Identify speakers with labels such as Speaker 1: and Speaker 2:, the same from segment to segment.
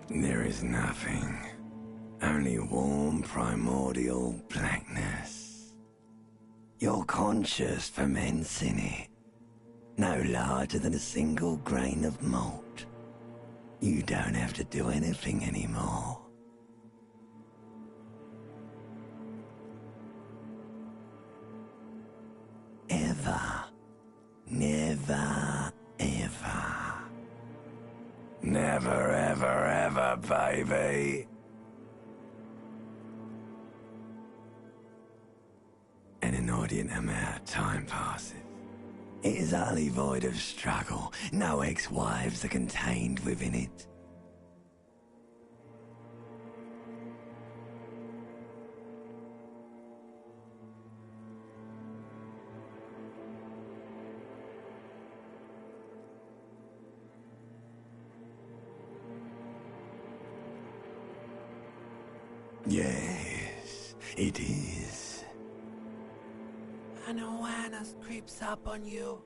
Speaker 1: There is nothing. Only warm primordial blackness. Your conscious ferments in it. No larger than a single grain of malt. You don't have to do anything anymore. Ever. Never, ever. Never, ever, ever, baby. An inordinate amount of time passes. It is utterly void of struggle. No ex-wives are contained within it. Yes, it is.
Speaker 2: An awareness creeps up on you.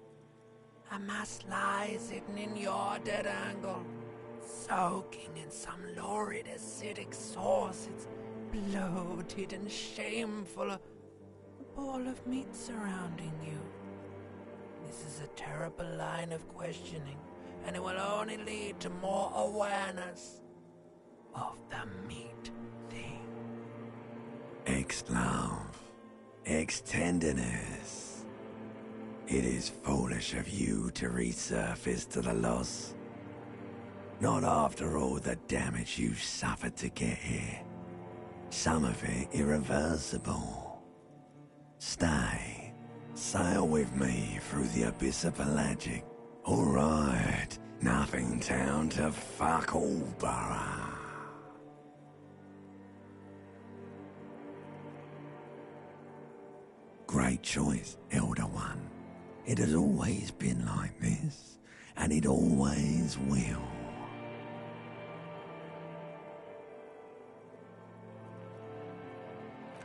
Speaker 2: A mass lies hidden in your dead angle, soaking in some lurid acidic sauce. It's bloated and shameful, a ball of meat surrounding you. This is a terrible line of questioning, and it will only lead to more awareness of the meat thing.
Speaker 1: Ex-love, ex-tenderness. It is foolish of you to resurface to the loss. Not after all the damage you suffered to get here. Some of it irreversible. Stay. Sail with me through the abyss of Pelagic. Alright, nothing town to fuck all borough. Great choice, Elder One. It has always been like this, and it always will.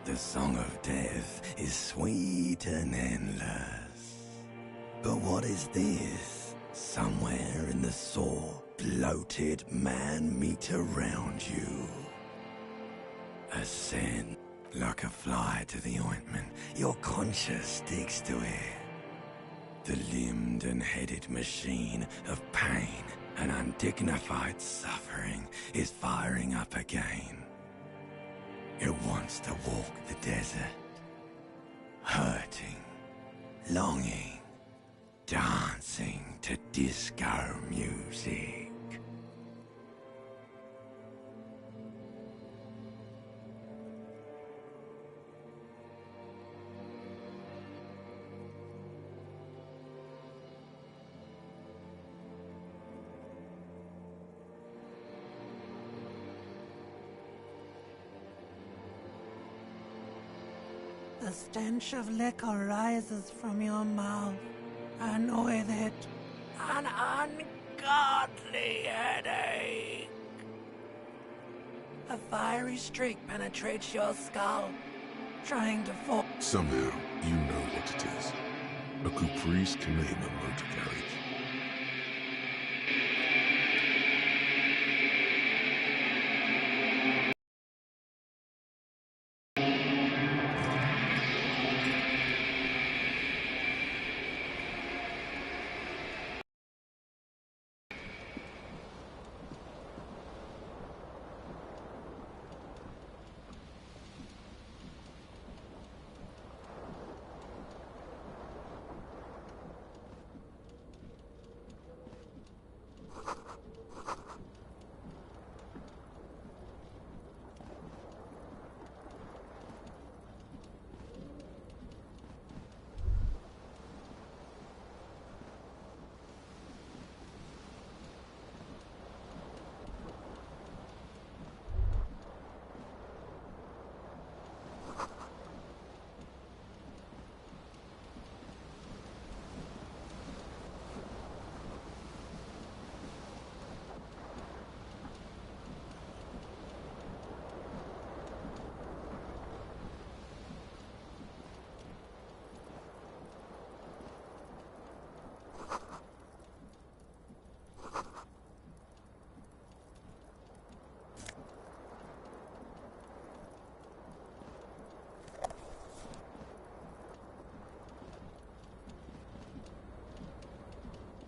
Speaker 1: The song of death is sweet and endless. But what is this? Somewhere in the sore, bloated man-meat around you. A scent, like a fly to the ointment. Your conscience sticks to it. The limbed and headed machine of pain and undignified suffering is firing up again. It wants to walk the desert, hurting, longing, dancing to disco music.
Speaker 2: The stench of liquor rises from your mouth, and with it, an ungodly headache. A fiery streak penetrates your skull, trying to fall.
Speaker 3: Somehow, you know what it is. A caprice can name a motor carriage.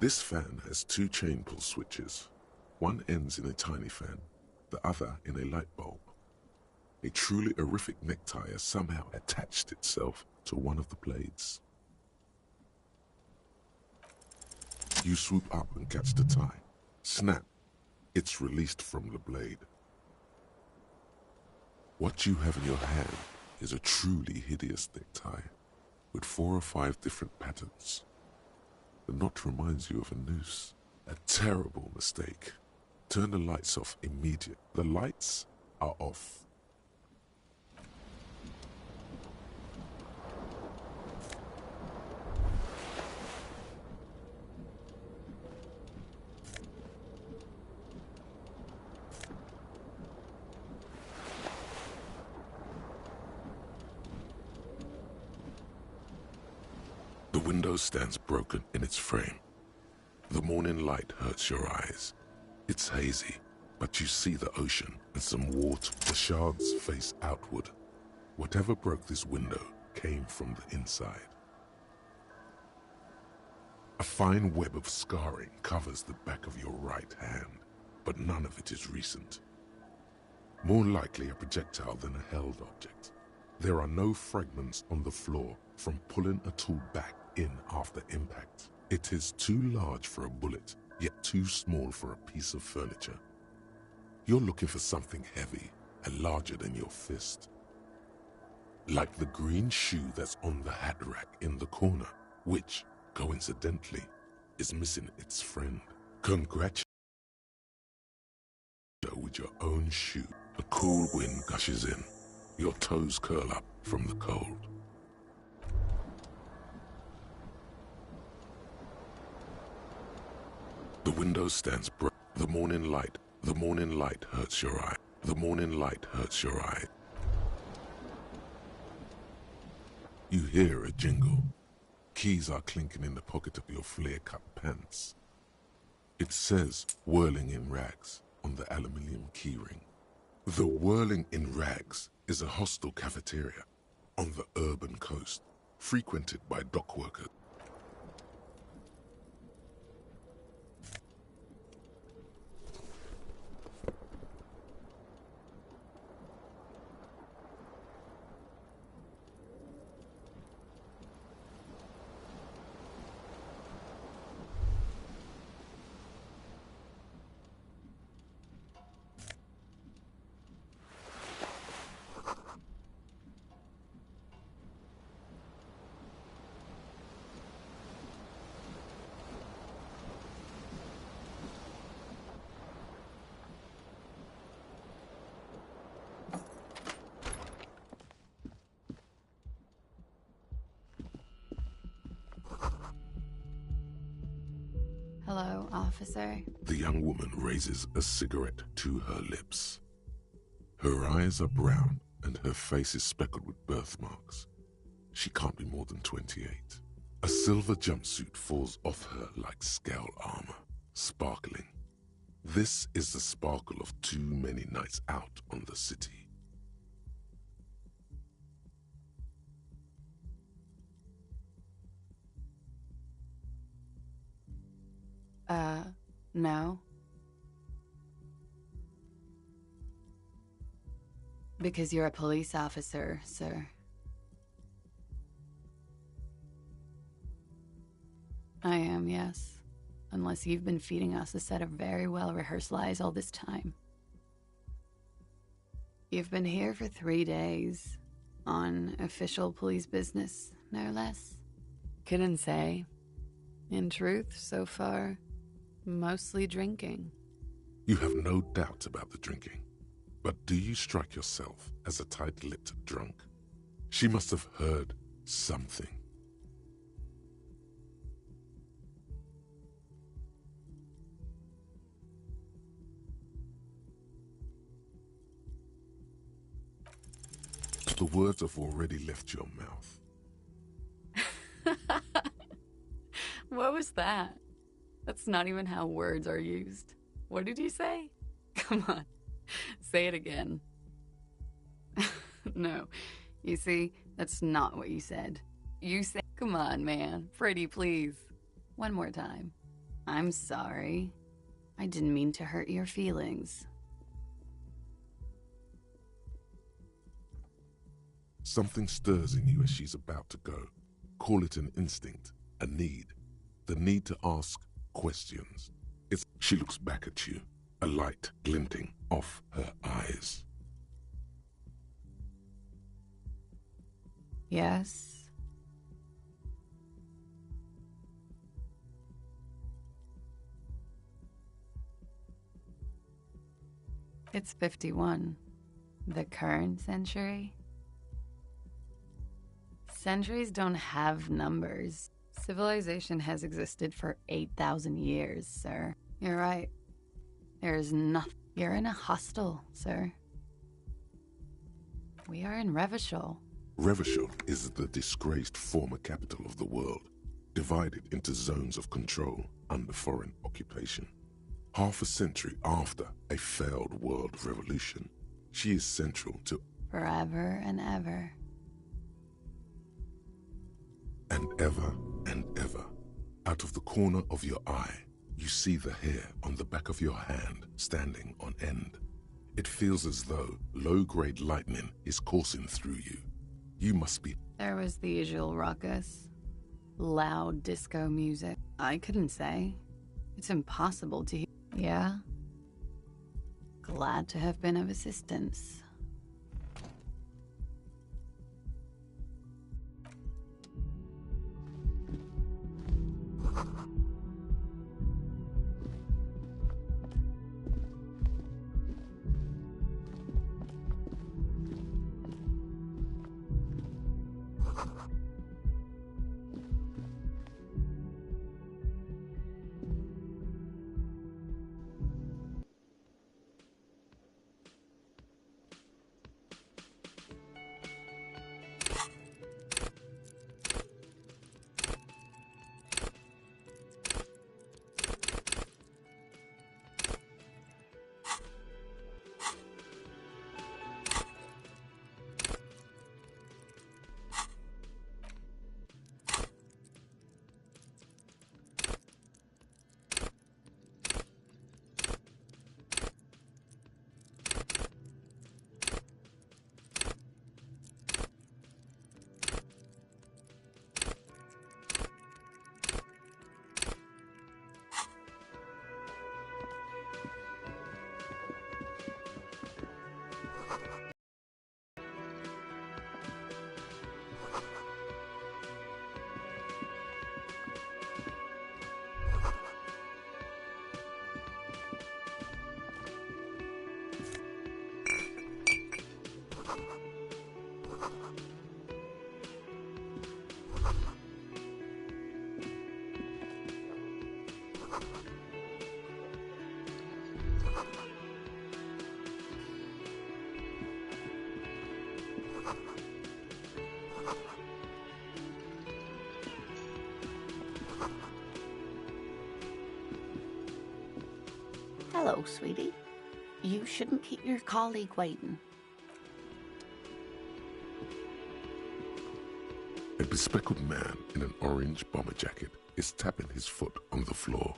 Speaker 3: This fan has two chain pull switches. One ends in a tiny fan, the other in a light bulb. A truly horrific necktie has somehow attached itself to one of the blades. You swoop up and catch the tie. Snap. It's released from the blade. What you have in your hand is a truly hideous necktie, with 4 or 5 different patterns. The knot reminds you of a noose. A terrible mistake. Turn the lights off immediately. The lights are off. The window stands broken in its frame. The morning light hurts your eyes. It's hazy, but you see the ocean and some water. The shards face outward. Whatever broke this window came from the inside. A fine web of scarring covers the back of your right hand, but none of it is recent. More likely a projectile than a held object. There are no fragments on the floor from pulling a tool back in after impact. It is too large for a bullet, yet too small for a piece of furniture. You're looking for something heavy and larger than your fist. Like the green shoe that's on the hat rack in the corner, which, coincidentally, is missing its friend. Congratulations with your own shoe. A cool wind gushes in. Your toes curl up from the cold. The window stands bright. The morning light hurts your eye. The morning light hurts your eye. You hear a jingle. Keys are clinking in the pocket of your flare-cut pants. It says "Whirling in Rags" on the aluminium keyring. The Whirling in Rags is a hostel cafeteria on the urban coast, frequented by dock workers.
Speaker 4: Hello, officer.
Speaker 3: The young woman raises a cigarette to her lips. Her eyes are brown and her face is speckled with birthmarks. She can't be more than 28. A silver jumpsuit falls off her like scale armor, sparkling. This is the sparkle of too many nights out on the city.
Speaker 4: No. Because you're a police officer, sir. I am, yes. Unless you've been feeding us a set of very well-rehearsed lies all this time. You've been here for 3 days, on official police business, no less. Couldn't say. In truth, so far, mostly drinking.
Speaker 3: You have no doubt about the drinking. But do you strike yourself as a tight-lipped drunk? She must have heard something. The words have already left your mouth.
Speaker 4: What was that? That's not even how words are used. What did you say? Come on, say it again. No, you see, that's not what you said. You said, come on, man, pretty please. One more time. I'm sorry. I didn't mean to hurt your feelings.
Speaker 3: Something stirs in you as she's about to go. Call it an instinct, a need. The need to ask questions. She looks back at you, a light glinting off her eyes.
Speaker 4: Yes? It's 51. The current century? Centuries don't have numbers. Civilization has existed for 8,000 years, sir. You're right. There is nothing. You're in a hostel, sir. We are in Revachol.
Speaker 3: Revachol is the disgraced former capital of the world, divided into zones of control under foreign occupation. Half a century after a failed world revolution, she is central to
Speaker 4: Forever and ever.
Speaker 3: and ever, out of the corner of your eye, you see the hair on the back of your hand standing on end. It feels as though low-grade lightning is coursing through you. You must be...
Speaker 4: There was the usual ruckus. Loud disco music. I couldn't say. It's impossible to hear. Yeah? Glad to have been of assistance.
Speaker 5: Hello, sweetie. You shouldn't keep your colleague waiting.
Speaker 3: A bespectacled man in an orange bomber jacket is tapping his foot on the floor.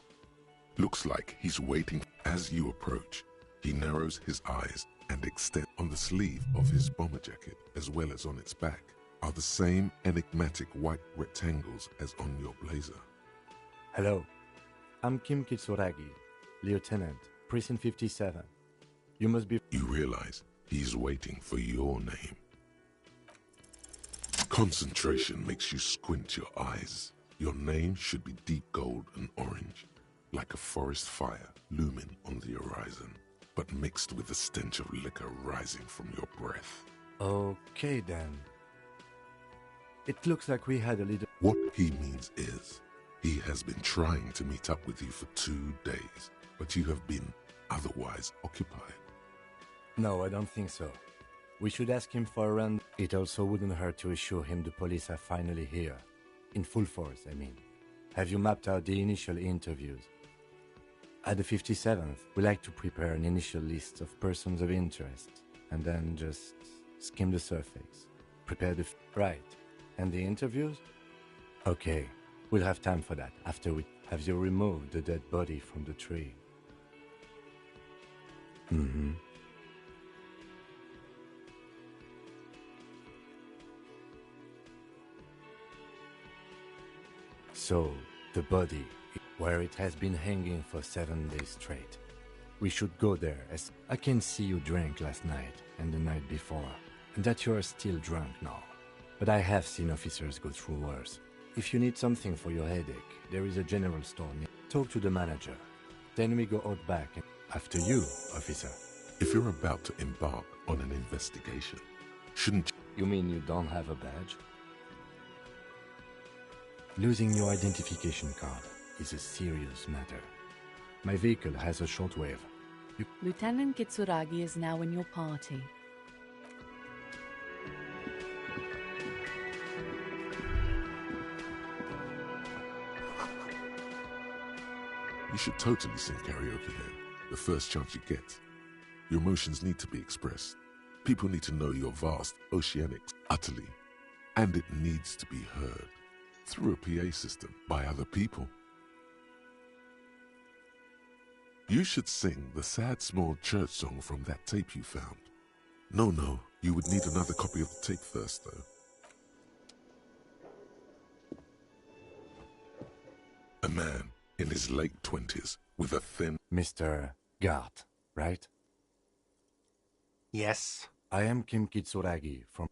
Speaker 3: Looks like he's waiting. As you approach, he narrows his eyes and extends. On the sleeve of his bomber jacket, as well as on its back, are the same enigmatic white rectangles as on your blazer.
Speaker 6: Hello, I'm Kim Kitsuragi, Lieutenant, Precinct 57. You must be...
Speaker 3: You realize he's waiting for your name. Concentration makes you squint your eyes. Your name should be deep gold and orange, like a forest fire looming on the horizon, but mixed with the stench of liquor rising from your breath.
Speaker 6: Okay then. It looks like we had a little...
Speaker 3: What he means is, he has been trying to meet up with you for 2 days, but you have been otherwise occupied.
Speaker 6: No, I don't think so. We should ask him for a run. It also wouldn't hurt to assure him the police are finally here. In full force, I mean. Have you mapped out the initial interviews? At the 57th, we like to prepare an initial list of persons of interest, and then just skim the surface. Prepare the... Right. And the interviews? Okay, we'll have time for that after we... Have you removed the dead body from the tree? Mm-hmm. So, the body, where it has been hanging for 7 days straight. We should go there, as I can see you drank last night and the night before, and that you are still drunk now. But I have seen officers go through worse. If you need something for your headache, there is a general store near. Talk to the manager. Then we go out back, and after you, officer.
Speaker 3: If you're about to embark on an investigation, shouldn't
Speaker 6: You mean you don't have a badge? Losing your identification card is a serious matter. My vehicle has a shortwave.
Speaker 4: Lieutenant Kitsuragi is now in your party.
Speaker 3: You should totally sing karaoke here, the first chance you get. Your emotions need to be expressed. People need to know your vast oceanics utterly, and it needs to be heard through a PA system by other people. You should sing the sad small church song from that tape you found. No, you would need another copy of the tape first, though. A man in his late 20s with a thin...
Speaker 6: Mr. Gart, right?
Speaker 7: Yes.
Speaker 6: I am Kim Kitsuragi from...